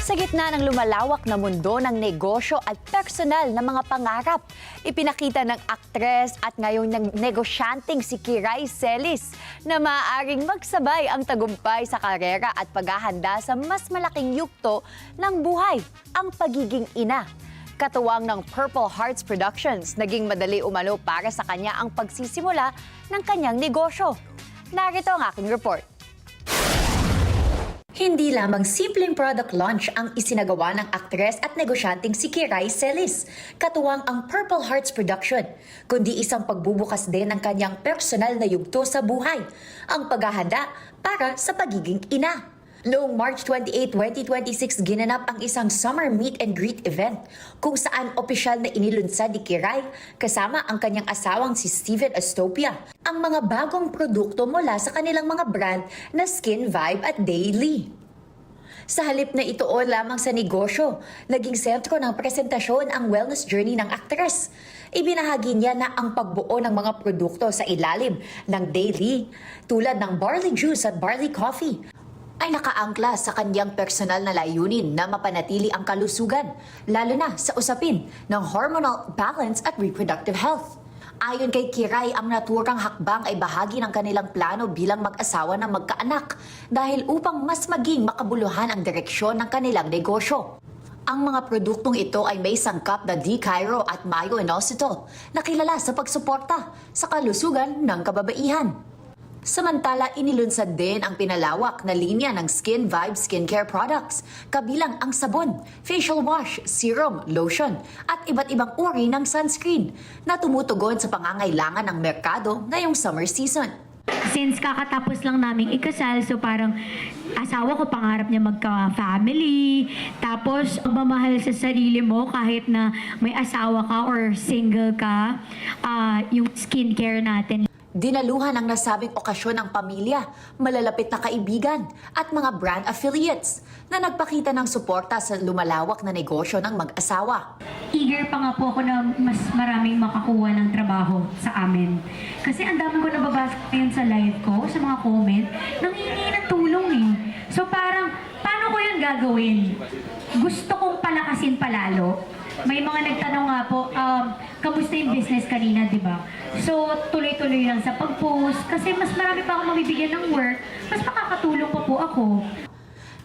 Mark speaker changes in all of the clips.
Speaker 1: Sa gitna ng lumalawak na mundo ng negosyo at personal na mga pangarap, ipinakita ng aktres at ngayong negosyanteng si Kiray Celis na maaaring magsabay ang tagumpay sa karera at paghahanda sa mas malaking yugto ng buhay, ang pagiging ina. Katuwang ng Purple Hearts Productions, naging madali umano para sa kanya ang pagsisimula ng kanyang negosyo. Narito ang aking report. Hindi lamang simpleng product launch ang isinagawa ng aktres at negosyanteng si Kiray Celis, katuwang ang Purple Hearts Production, kundi isang pagbubukas din ng kanyang personal na yugto sa buhay, ang paghahanda para sa pagiging ina. Noong March 28, 2026, ginanap ang isang summer meet and greet event kung saan opisyal na inilunsad ni Kiray kasama ang kanyang asawang si Steven Astopia ang mga bagong produkto mula sa kanilang mga brand na Skin Vibe at Daily. Sa halip na ituon lamang sa negosyo, naging sentro ng presentasyon ang wellness journey ng aktres. Ibinahagi niya na ang pagbuo ng mga produkto sa ilalim ng Daily tulad ng barley juice at barley coffee ay nakaangkla sa kanyang personal na layunin na mapanatili ang kalusugan, lalo na sa usapin ng hormonal balance at reproductive health. Ayon kay Kiray, ang naturang hakbang ay bahagi ng kanilang plano bilang mag-asawa ng magkaanak dahil upang mas maging makabuluhan ang direksyon ng kanilang negosyo. Ang mga produktong ito ay may sangkap na D-Chiro at Myo-inositol na kilala sa pagsuporta sa kalusugan ng kababaihan. Samantala, inilunsad din ang pinalawak na linya ng Skin Vibe skincare products, kabilang ang sabon, facial wash, serum, lotion, at iba't ibang uri ng sunscreen na tumutugon sa pangangailangan ng merkado ngayong summer season.
Speaker 2: Since kakatapos lang naming ikasal, so parang asawa ko pangarap niya magka-family, tapos magmamahal sa sarili mo kahit na may asawa ka or single ka, yung skincare natin.
Speaker 1: Dinaluhan ang nasabing okasyon ng pamilya, malalapit na kaibigan at mga brand affiliates na nagpakita ng suporta sa lumalawak na negosyo ng mag-asawa.
Speaker 2: Eager pa nga po ako na mas maraming makakuha ng trabaho sa amin. Kasi ang dami ko nababasa ngayon sa live ko, sa mga comment, nanghihingi ng tulong eh. So parang, paano ko yun gagawin? Gusto kong palakasin palalo. May mga nagtanong nga po, kamusta yung business kanina, di ba? So, tuloy-tuloy lang sa pag-post. Kasi mas marami pa akong mabibigyan ng work, mas makakatulong pa po ako.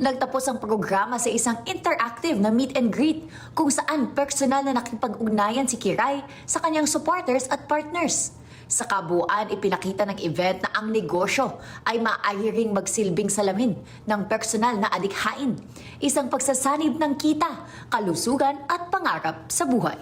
Speaker 1: Nagtapos ang programa sa isang interactive na meet and greet kung saan personal na nakipag-ugnayan si Kiray sa kanyang supporters at partners. Sa kabuuan, ipinakita ng event na ang negosyo ay maaaring magsilbing salamin ng personal na adikhain, isang pagsasanib ng kita, kalusugan at pangarap sa buhay.